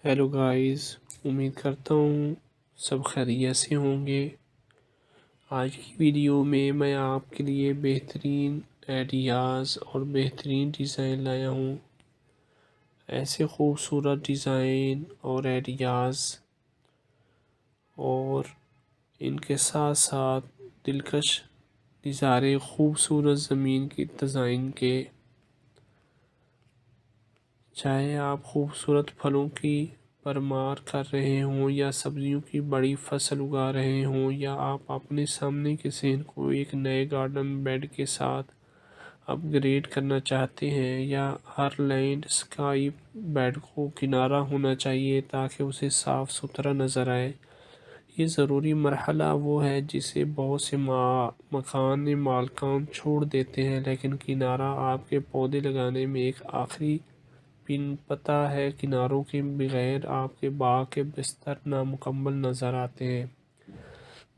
Hello guys, امید کرتا ہوں سب خیریت سے ہوں گے۔ آج کی ویڈیو میں آپ کے لیے بہترین آئیڈیاز اور بہترین ڈیزائن لایا ہوں۔ ایسے خوبصورت ڈیزائن اور آئیڈیاز اور ان کے ساتھ ساتھ دلکش نظارے خوبصورت زمین کی ڈیزائن کے، چاہے آپ خوبصورت پھلوں کی بھرمار کر رہے ہوں یا سبزیوں کی بڑی فصل اگا رہے ہوں، یا آپ اپنے سامنے کے صحن کو ایک نئے گارڈن بیڈ کے ساتھ اپ گریڈ کرنا چاہتے ہیں، یا ہر لینڈ اسکیپ بیڈ کو کنارہ ہونا چاہیے تاکہ اسے صاف ستھرا نظر آئے۔ یہ ضروری مرحلہ وہ ہے جسے بہت سے مکان مالکان چھوڑ دیتے ہیں، لیکن کنارہ آپ کے پودے لگانے میں ایک آخری پن پتہ ہے۔ کناروں کے بغیر آپ کے باغ کے بستر نامکمل نظر آتے ہیں۔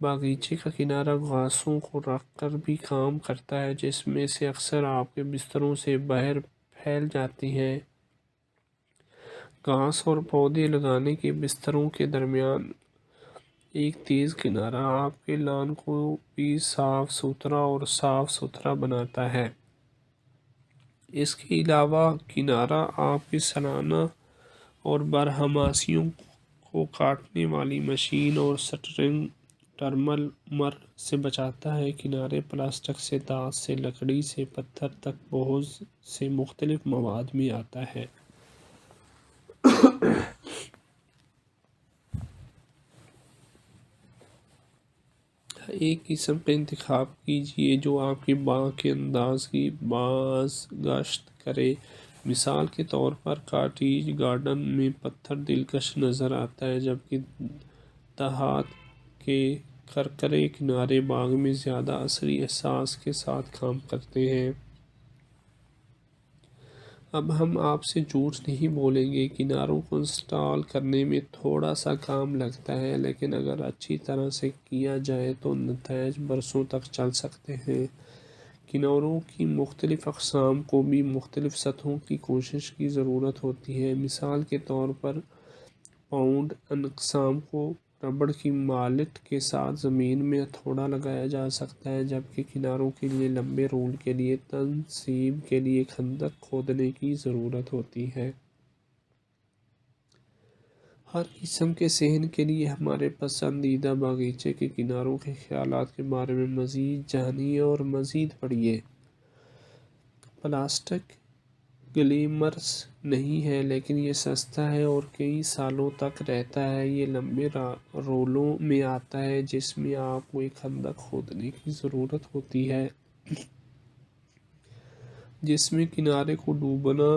باغیچے کا کنارہ گھاسوں کو رکھ کر بھی کام کرتا ہے، جس میں سے اکثر آپ کے بستروں سے باہر پھیل جاتی ہیں۔ گھاس اور پودے لگانے کے بستروں کے درمیان ایک تیز کنارہ آپ کے لان کو بھی صاف ستھرا اور صاف ستھرا بناتا ہے۔ اس کے علاوہ کنارہ آپ کی سالانہ اور برہماسیوں کو کاٹنے والی مشین اور سٹرنگ ٹرمر سے بچاتا ہے۔ کنارے پلاسٹک سے، دھات سے، لکڑی سے پتھر تک بہت سے مختلف مواد میں آتا ہے۔ ایک قسم کا انتخاب کیجیے جو آپ کے باغ کے انداز کی بازگشت کرے۔ مثال کے طور پر کاٹیج گارڈن میں پتھر دلکش نظر آتا ہے، جبکہ دھات کے کرکرے کنارے باغ میں زیادہ عصری احساس کے ساتھ کام کرتے ہیں۔ اب ہم آپ سے جھوٹ نہیں بولیں گے، کناروں کو انسٹال کرنے میں تھوڑا سا کام لگتا ہے، لیکن اگر اچھی طرح سے کیا جائے تو نتائج برسوں تک چل سکتے ہیں۔ کناروں کی مختلف اقسام کو بھی مختلف سطحوں کی کوشش کی ضرورت ہوتی ہے۔ مثال کے طور پر پاؤنڈ اقسام کو ربڑ کی مالٹ کے ساتھ زمین میں ہتھوڑا لگایا جا سکتا ہے، جبکہ کناروں کے لیے لمبے رول کے لیے تنصیب کے لیے خندق کھودنے کی ضرورت ہوتی ہے۔ ہر قسم کے صحن کے لیے ہمارے پسندیدہ باغیچے کے کناروں کے خیالات کے بارے میں مزید جانیے اور مزید پڑھیے۔ پلاسٹک گلیمرس نہیں ہے، لیکن یہ سستا ہے اور کئی سالوں تک رہتا ہے۔ یہ لمبے رولوں میں آتا ہے، جس میں آپ کو ایک خندق کھودنے کی ضرورت ہوتی ہے، جس میں کنارے کو ڈوبنا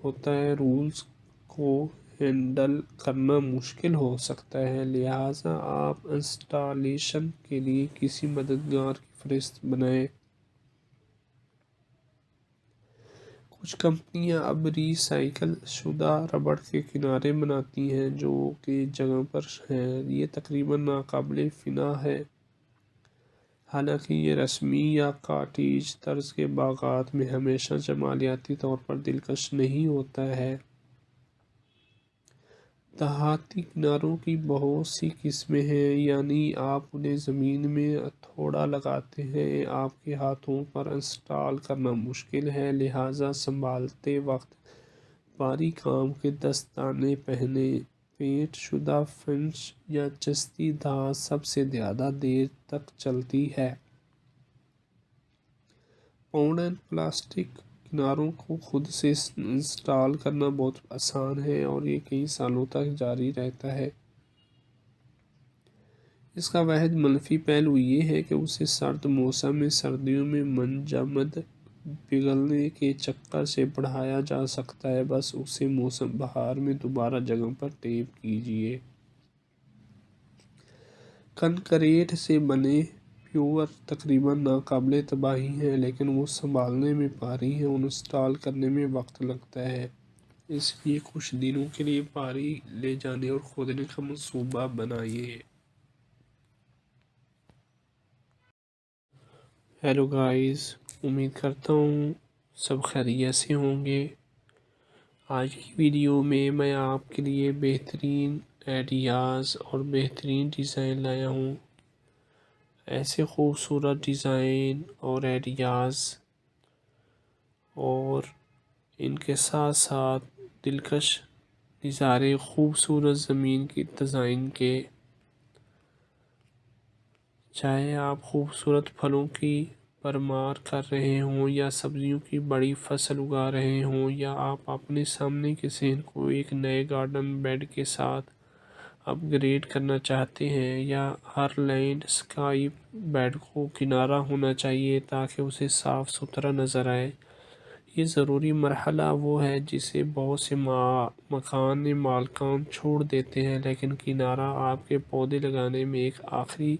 ہوتا ہے۔ رولز کو ہینڈل کرنا مشکل ہو سکتا ہے، لہٰذا آپ انسٹالیشن کے لیے کسی مددگار کی فہرست بنائیں۔ کچھ کمپنیاں اب ری سائیکل شدہ ربڑ کے کنارے بناتی ہیں جو کہ جگہ پر ہیں۔ یہ تقریباً ناقابل فنا ہے، حالانکہ یہ رسمی یا کاٹیج طرز کے باغات میں ہمیشہ جمالیاتی طور پر دلکش نہیں ہوتا ہے۔ دھاتی کناروں کی بہت سی قسمیں ہیں، یعنی آپ انہیں زمین میں ہتھوڑا لگاتے ہیں۔ آپ کے ہاتھوں پر انسٹال کرنا مشکل ہے، لہٰذا سنبھالتے وقت بھاری کام کے دستانے پہنیں۔ پینٹ شدہ فنش یا چستی دھات سب سے زیادہ دیر تک چلتی ہے۔ پاؤنڈ پلاسٹک کناروں کو خود سے انسٹال کرنا بہت آسان ہے اور یہ کئی سالوں تک جاری رہتا ہے۔ اس کا واحد منفی پہلو یہ ہے کہ اسے سرد موسم میں سردیوں میں منجمد پگھلنے کے چکر سے بڑھایا جا سکتا ہے۔ بس اسے موسم بہار میں دوبارہ جگہ پر ٹیپ کیجیے۔ کنکریٹ سے بنے پیور تقریباً ناقابل تباہی ہیں، لیکن وہ سنبھالنے میں بھاری ہیں اور انسٹال کرنے میں وقت لگتا ہے۔ اس لیے کچھ دنوں کے لیے بھاری لے جانے اور کھودنے کا منصوبہ بنائیے۔ ہیلو گائز، امید کرتا ہوں سب خیریت سے ہوں گے۔ آج کی ویڈیو میں آپ کے لیے بہترین آئیڈیاز اور بہترین ڈیزائن لایا ہوں۔ ایسے خوبصورت ڈیزائن اور آئیڈیاز اور ان کے ساتھ ساتھ دلکش نظارے خوبصورت زمین کی ڈیزائن کے، چاہے آپ خوبصورت پھلوں کی بھرمار کر رہے ہوں یا سبزیوں کی بڑی فصل اگا رہے ہوں، یا آپ اپنے سامنے کے صحن کو ایک نئے گارڈن بیڈ کے ساتھ اپ گریڈ کرنا چاہتے ہیں، یا ہر لینڈ اسکیپ بیڈ کو کنارہ ہونا چاہیے تاکہ اسے صاف ستھرا نظر آئے۔ یہ ضروری مرحلہ وہ ہے جسے بہت سے مکان مالکان چھوڑ دیتے ہیں، لیکن کنارہ آپ کے پودے لگانے میں ایک آخری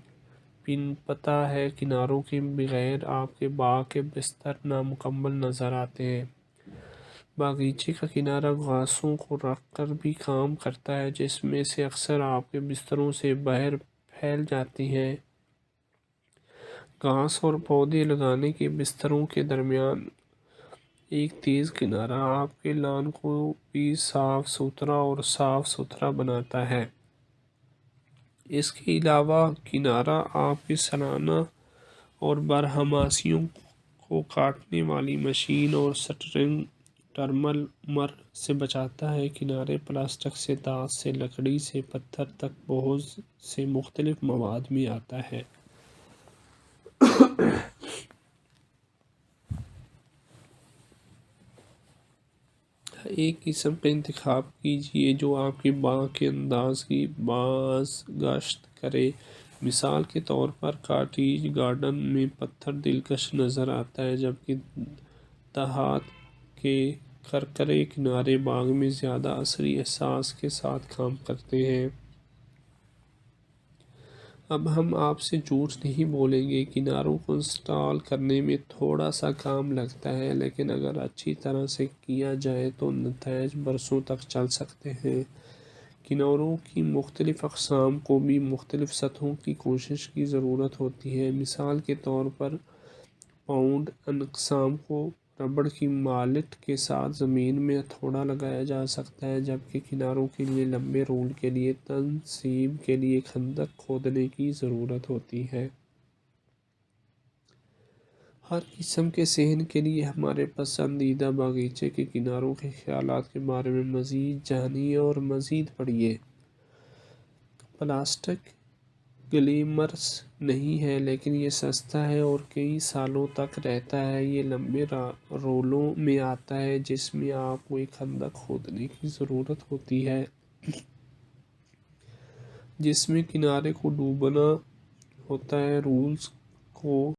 پن پتہ ہے۔ کناروں کے بغیر آپ کے باغ کے بستر نامکمل نظر آتے ہیں۔ باغیچے کا کنارہ گھاسوں کو رکھ کر بھی کام کرتا ہے، جس میں سے اکثر آپ کے بستروں سے باہر پھیل جاتی ہیں۔ گھاس اور پودے لگانے کے بستروں کے درمیان ایک تیز کنارہ آپ کے لان کو بھی صاف ستھرا اور صاف ستھرا بناتا ہے۔ اس کے علاوہ کنارہ آپ کے سالانہ اور بارہماسیوں کو کاٹنے والی مشین اور سٹرنگ ٹرمر سے بچاتا ہے۔ کنارے پلاسٹک سے، دھات سے، لکڑی سے پتھر تک بہت سے مختلف مواد میں آتا ہے۔ ایک قسم کا انتخاب کیجیے جو آپ کے باغ کے انداز کی بازگشت کرے۔ مثال کے طور پر کاٹیج گارڈن میں پتھر دلکش نظر آتا ہے، جبکہ دھات کے کرکرے کنارے باغ میں زیادہ عصری احساس کے ساتھ کام کرتے ہیں۔ اب ہم آپ سے جھوٹ نہیں بولیں گے، کناروں کو انسٹال کرنے میں تھوڑا سا کام لگتا ہے، لیکن اگر اچھی طرح سے کیا جائے تو نتائج برسوں تک چل سکتے ہیں۔ کناروں کی مختلف اقسام کو بھی مختلف سطحوں کی کوشش کی ضرورت ہوتی ہے۔ مثال کے طور پر پاؤنڈ اقسام کو ربڑ کی مالٹ کے ساتھ زمین میں ہتھوڑا لگایا جا سکتا ہے، جبکہ کناروں کے لیے لمبے رول کے لیے تنصیب کے لیے خندق کھودنے کی ضرورت ہوتی ہے۔ ہر قسم کے صحن کے لیے ہمارے پسندیدہ باغیچے کے کناروں کے خیالات کے بارے میں مزید جانیے اور مزید پڑھیے۔ پلاسٹک گلیمرس نہیں ہے، لیکن یہ سستا ہے اور کئی سالوں تک رہتا ہے۔ یہ لمبے رولوں میں آتا ہے، جس میں آپ کو ایک خندق کھودنے کی ضرورت ہوتی ہے، جس میں کنارے کو ڈوبونا ہوتا ہے۔ رولز کو